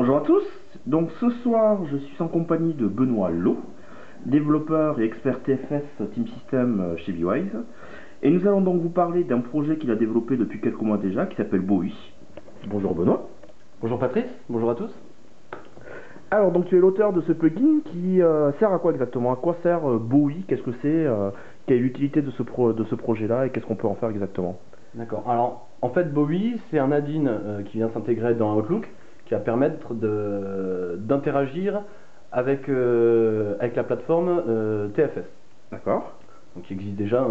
Bonjour à tous, donc ce soir je suis en compagnie de Benoît Lot, développeur et expert TFS Team System chez Bewise, et nous allons donc vous parler d'un projet qu'il a développé depuis quelques mois déjà qui s'appelle Bowie. Bonjour Benoît. Bonjour Patrice, bonjour à tous. Alors donc tu es l'auteur de ce plugin qui sert à quoi exactement? À quoi sert Bowie? Qu'est-ce que c'est? Quelle est l'utilité de ce projet-là et qu'est-ce qu'on peut en faire exactement? D'accord, alors en fait Bowie c'est un add-in qui vient s'intégrer dans Outlook qui va permettre d'interagir avec la plateforme TFS. D'accord. Donc il existe déjà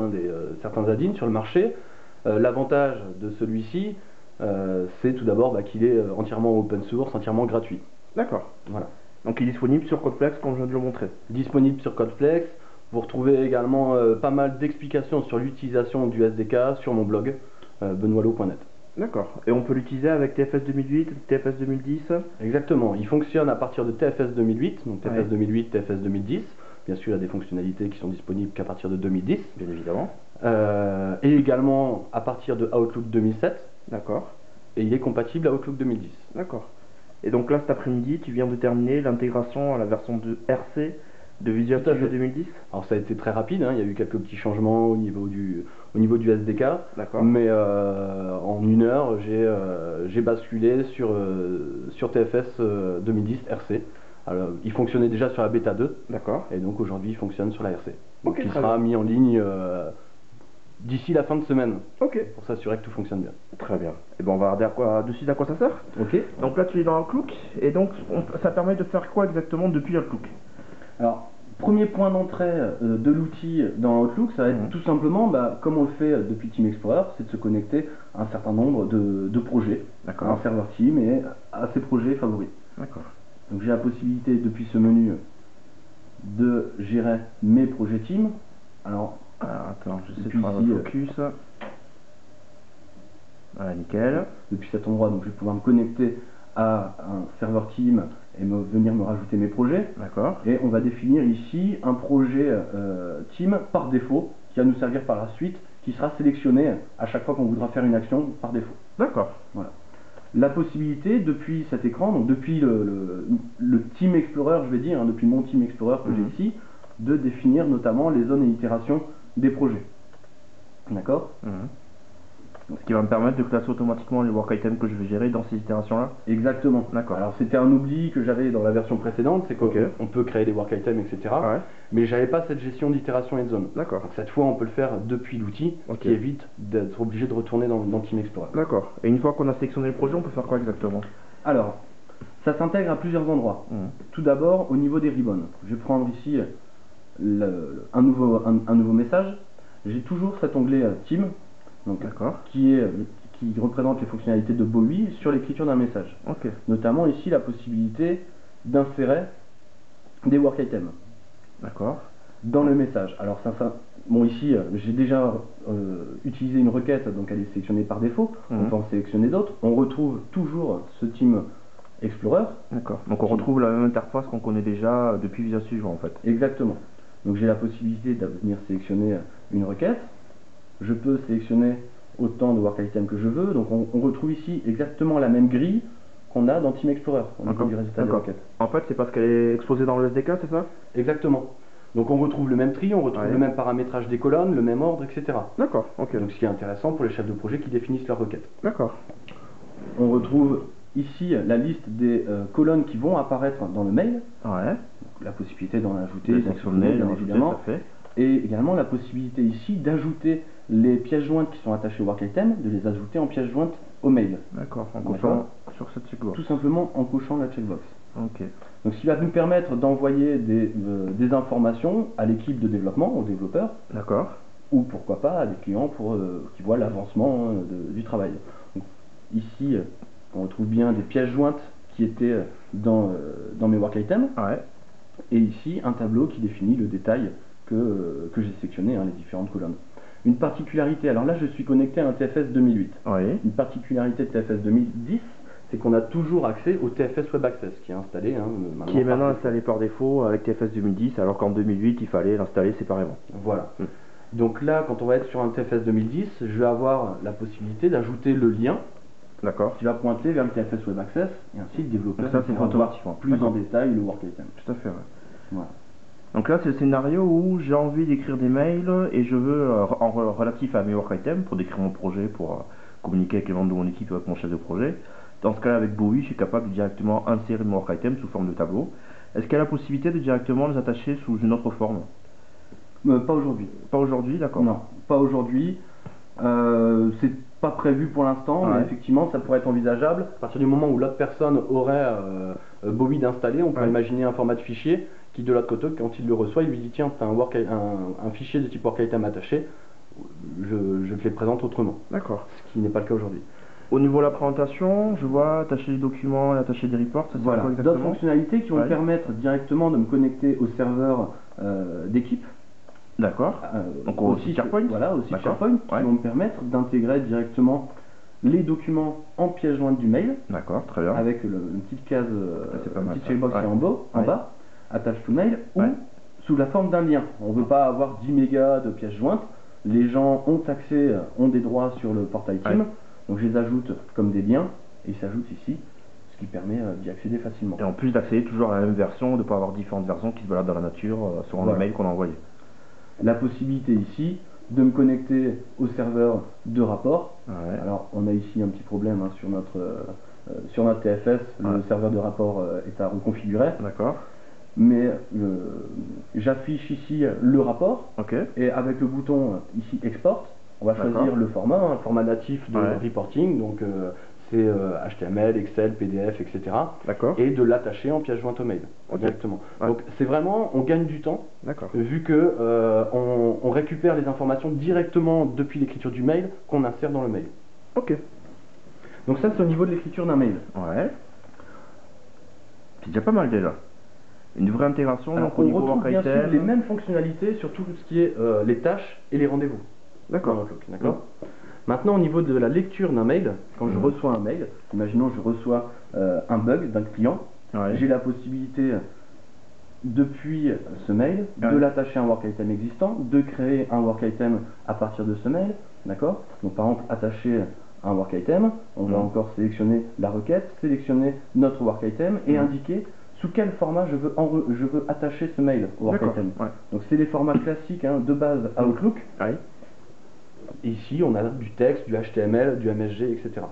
certains add-ins sur le marché. L'avantage de celui-ci c'est tout d'abord qu'il est entièrement open source, entièrement gratuit. D'accord. Voilà. Donc il est disponible sur Codeflex comme je viens de le montrer. Disponible sur Codeflex. Vous retrouvez également pas mal d'explications sur l'utilisation du SDK sur mon blog benoîtlot.net. D'accord. Et on peut l'utiliser avec TFS 2008, TFS 2010? Exactement. Il fonctionne à partir de TFS 2008, donc TFS Ouais. 2008, TFS 2010. Bien sûr, il y a des fonctionnalités qui sont disponibles qu'à partir de 2010. Bien évidemment. Et également à partir de Outlook 2007. D'accord. Et il est compatible à Outlook 2010. D'accord. Et donc là, cet après-midi, tu viens de terminer l'intégration à la version de RC de Visual Studio 2010? Alors ça a été très rapide, hein. Il y a eu quelques petits changements au niveau du SDK. D'accord. Mais en une heure, j'ai basculé sur TFS 2010 RC. Alors, il fonctionnait déjà sur la bêta 2. D'accord. Et donc aujourd'hui, il fonctionne sur la RC. Donc Ok, il très sera bien. mis en ligne d'ici la fin de semaine. Ok. Pour s'assurer que tout fonctionne bien. Très bien. Et ben on va regarder de suite à quoi ça sert. Ok. Donc là, tu es dans Outlook, et donc ça permet de faire quoi exactement depuis Outlook? Alors, premier point d'entrée de l'outil dans Outlook, ça va être tout simplement, comme on le fait depuis Team Explorer, c'est de se connecter à un certain nombre de projets, à un serveur Team et à ses projets favoris. D'accord. Donc j'ai la possibilité depuis ce menu de gérer mes projets Team. Alors attends, j'essaie de depuis faire un ici, focus. Voilà, nickel. Depuis cet endroit, donc je vais pouvoir me connecter à un serveur Team et venir me rajouter mes projets. D'accord. Et on va définir ici un projet Team par défaut qui va nous servir par la suite, qui sera sélectionné à chaque fois qu'on voudra faire une action par défaut. D'accord. Voilà. La possibilité depuis cet écran, donc depuis le Team Explorer, je vais dire, depuis mon Team Explorer que j'ai ici, de définir notamment les zones et itérations des projets. D'accord. Ce qui va me permettre de classer automatiquement les work items que je vais gérer dans ces itérations-là? Exactement. D'accord. Alors c'était un oubli que j'avais dans la version précédente, c'est qu'on peut créer des work items, etc. Ouais. Mais j'avais pas cette gestion d'itération et de zone. D'accord. Donc cette fois on peut le faire depuis l'outil, ce qui évite d'être obligé de retourner dans Team Explorer. D'accord. Et une fois qu'on a sélectionné le projet, on peut faire quoi exactement? Alors, ça s'intègre à plusieurs endroits. Tout d'abord au niveau des ribbons. Je vais prendre ici un nouveau message. J'ai toujours cet onglet Team. Donc, qui représente les fonctionnalités de Bowie sur l'écriture d'un message. Notamment ici la possibilité d'insérer des work items. D'accord. Dans le message. Alors bon ici j'ai déjà utilisé une requête, donc elle est sélectionnée par défaut. On peut en sélectionner d'autres. On retrouve toujours ce Team Explorer. D'accord. Donc on retrouve la même interface qu'on connaît déjà depuis Visual Studio en fait. Exactement. Donc j'ai la possibilité de venir sélectionner une requête. Je peux sélectionner autant de work items que je veux. Donc on retrouve ici exactement la même grille qu'on a dans Team Explorer au niveau du résultat de la requête. En fait, c'est parce qu'elle est exposée dans le SDK, c'est ça? Exactement. Donc on retrouve le même tri, on retrouve le même paramétrage des colonnes, le même ordre, etc. D'accord, ok. Donc ce qui est intéressant pour les chefs de projet qui définissent leur requête. D'accord. On retrouve ici la liste des colonnes qui vont apparaître dans le mail. Ouais. Donc, la possibilité d'en ajouter, d'en supprimer, bien évidemment. Et également la possibilité ici d'ajouter les pièces jointes qui sont attachées au work item, de les ajouter en pièces jointes au mail. D'accord, en cochant sur cette checkbox. Tout simplement en cochant la checkbox. Ok. Donc ce qui va nous permettre d'envoyer des informations à l'équipe de développement, aux développeurs. D'accord. Ou pourquoi pas à des clients qui voient l'avancement du travail. Donc, ici, on retrouve bien des pièces jointes qui étaient dans mes work items. Ouais. Et ici, un tableau qui définit le détail que j'ai sélectionné, les différentes colonnes. Une particularité, alors là je suis connecté à un TFS 2008. Oui. Une particularité de TFS 2010, c'est qu'on a toujours accès au TFS Web Access qui est installé. Qui est maintenant installé par défaut avec TFS 2010, alors qu'en 2008 il fallait l'installer séparément. Voilà. Donc là, quand on va être sur un TFS 2010, je vais avoir la possibilité d'ajouter le lien D'accord. qui va pointer vers le TFS Web Access, et ainsi le développeur Donc ça, c'est pourra automatiquement. voir plus en détail le work item. Tout à fait, ouais. Voilà. Donc là, c'est le scénario où j'ai envie d'écrire des mails et je veux, relatif à mes work items, pour décrire mon projet, pour communiquer avec les membres de mon équipe ou avec mon chef de projet. Dans ce cas-là, avec Bowie, je suis capable de directement insérer mon work item sous forme de tableau. Est-ce qu'il y a la possibilité de directement les attacher sous une autre forme? Pas aujourd'hui. Pas aujourd'hui, d'accord. Non, pas aujourd'hui. C'est pas prévu pour l'instant, mais effectivement, ça pourrait être envisageable. À partir du moment où l'autre personne aurait Bowie d'installer, on pourrait imaginer un format de fichier qui, de l'autre côté, quand il le reçoit, il lui dit tiens, tu as un fichier de type work item attaché, je te les présente autrement. D'accord. Ce qui n'est pas le cas aujourd'hui. Au niveau de la présentation, je vois attacher les documents et attacher des reports, ça c'est Voilà, quoi exactement? d'autres fonctionnalités qui vont me permettre directement de me connecter au serveur d'équipe. D'accord. Donc au site SharePoint. Voilà, au site SharePoint, qui vont me permettre d'intégrer directement les documents en pièce jointe du mail. D'accord, très bien. Avec une petite case, une petite checkbox qui est en bas, attache to mail, ou sous la forme d'un lien. On ne veut pas avoir 10 mégas de pièces jointes. Les gens ont accès, ont des droits sur le portail Team. Donc je les ajoute comme des liens, et ils s'ajoutent ici, ce qui permet d'y accéder facilement. Et en plus d'accéder toujours à la même version, de ne pas avoir différentes versions qui se baladent dans la nature selon le mail qu'on a envoyé. La possibilité ici de me connecter au serveur de rapport. Alors on a ici un petit problème sur notre TFS, le serveur de rapport est à reconfigurer. D'accord. Mais j'affiche ici le rapport, et avec le bouton ici export, on va choisir le format, un format natif de reporting, donc c'est HTML, Excel, PDF, etc. Et de l'attacher en pièce jointe au mail directement. Donc c'est vraiment, on gagne du temps, vu que on récupère les informations directement depuis l'écriture du mail qu'on insère dans le mail. Ok. Donc ça c'est au niveau de l'écriture d'un mail. Ouais. C'est déjà pas mal déjà. Une vraie intégration. Alors, donc au niveau on retrouve bien work sûr item. les mêmes fonctionnalités sur tout ce qui est les tâches et les rendez-vous. D'accord. Maintenant, au niveau de la lecture d'un mail, quand je reçois un mail, imaginons je reçois un bug d'un client, j'ai la possibilité, depuis ce mail, de l'attacher à un work item existant, de créer un work item à partir de ce mail, d'accord? Donc par exemple, attacher un work item, on va encore sélectionner la requête, sélectionner notre work item et indiquer sous quel format je veux attacher ce mail au work item. Donc c'est les formats classiques de base à Outlook. Et ici, on a du texte, du HTML, du MSG, etc.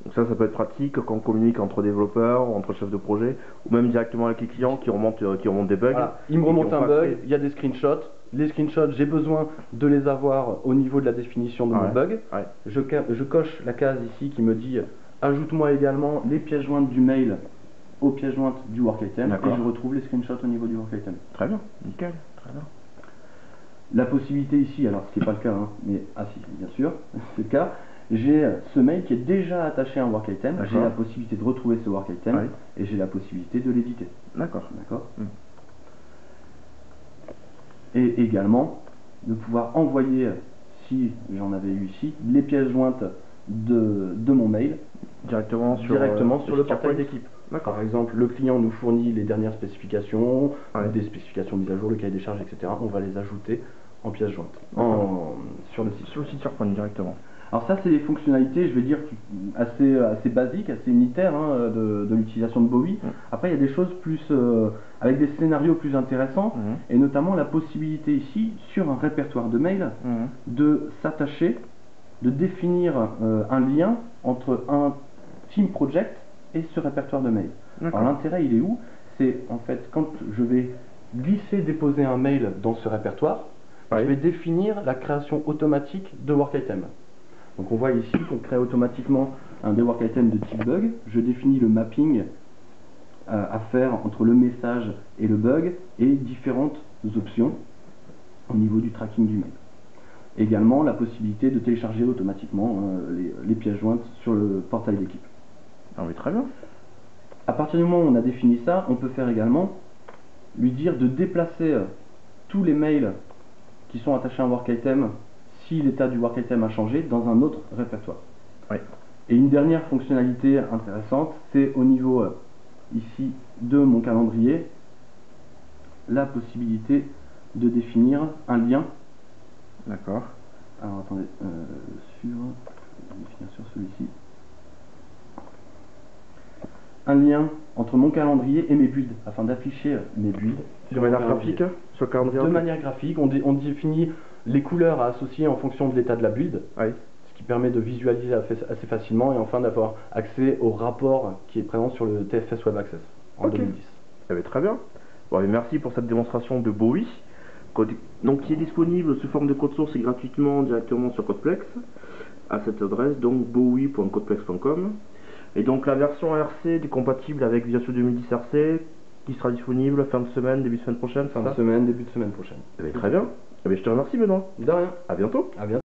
Donc ça peut être pratique quand on communique entre développeurs, entre chefs de projet, ou même directement avec les clients qui remontent des bugs. Voilà. Ils me remontent un bug, il y a des screenshots. Les screenshots, j'ai besoin de les avoir au niveau de la définition de mon bug. Je coche la case ici qui me dit ajoute-moi également les pièces jointes du mail aux pièces jointes du work item, et je retrouve les screenshots au niveau du work item. Très bien, nickel, très bien. La possibilité ici, alors ce qui n'est pas le cas, mais si, bien sûr, c'est le cas, j'ai ce mail qui est déjà attaché à un work item, j'ai la possibilité de retrouver ce work item, et j'ai la possibilité de l'éditer. D'accord. Et également, de pouvoir envoyer, si j'en avais eu ici, les pièces jointes de mon mail directement sur le portail d'équipe. Par exemple, le client nous fournit les dernières spécifications, des spécifications mises à jour, le cahier des charges, etc. On va les ajouter en pièces jointes sur le site. Sur le site SharePoint directement. Alors ça, c'est des fonctionnalités, je vais dire, assez basiques, assez unitaires de l'utilisation de Bowie. Après, il y a des choses plus avec des scénarios plus intéressants, et notamment la possibilité ici, sur un répertoire de mail, de s'attacher, de définir un lien entre un team project et ce répertoire de mail. Alors l'intérêt, il est où? C'est en fait quand je vais déposer un mail dans ce répertoire, je vais définir la création automatique de work item. Donc on voit ici qu'on crée automatiquement des work items de type bug. Je définis le mapping à faire entre le message et le bug, et différentes options au niveau du tracking du mail. Également la possibilité de télécharger automatiquement les pièces jointes sur le portail d'équipe. Ah oui, très bien. À partir du moment où on a défini ça, on peut faire également lui dire de déplacer tous les mails qui sont attachés à un work item, si l'état du work item a changé, dans un autre répertoire. Et une dernière fonctionnalité intéressante, c'est au niveau ici de mon calendrier, la possibilité de définir un lien. D'accord. Alors attendez, définir sur celui-ci. un lien entre mon calendrier et mes builds, afin d'afficher mes builds. De manière graphique, sur le calendrier? De manière graphique, on définit les couleurs à associer en fonction de l'état de la build, Oui. ce qui permet de visualiser assez facilement et enfin d'avoir accès au rapport qui est présent sur le TFS Web Access en 2010. Eh bien, très bien. Bon, merci pour cette démonstration de Bowie, donc qui est disponible sous forme de code source et gratuitement directement sur Codeplex à cette adresse, donc bowie.codeplex.com. Et donc la version RC est compatible avec Visual 2010 RC qui sera disponible fin de semaine, début de semaine prochaine, fin de semaine, début de semaine prochaine. Eh bien, très bien. Eh bien, je te remercie Benoît. De rien. À bientôt. À bientôt.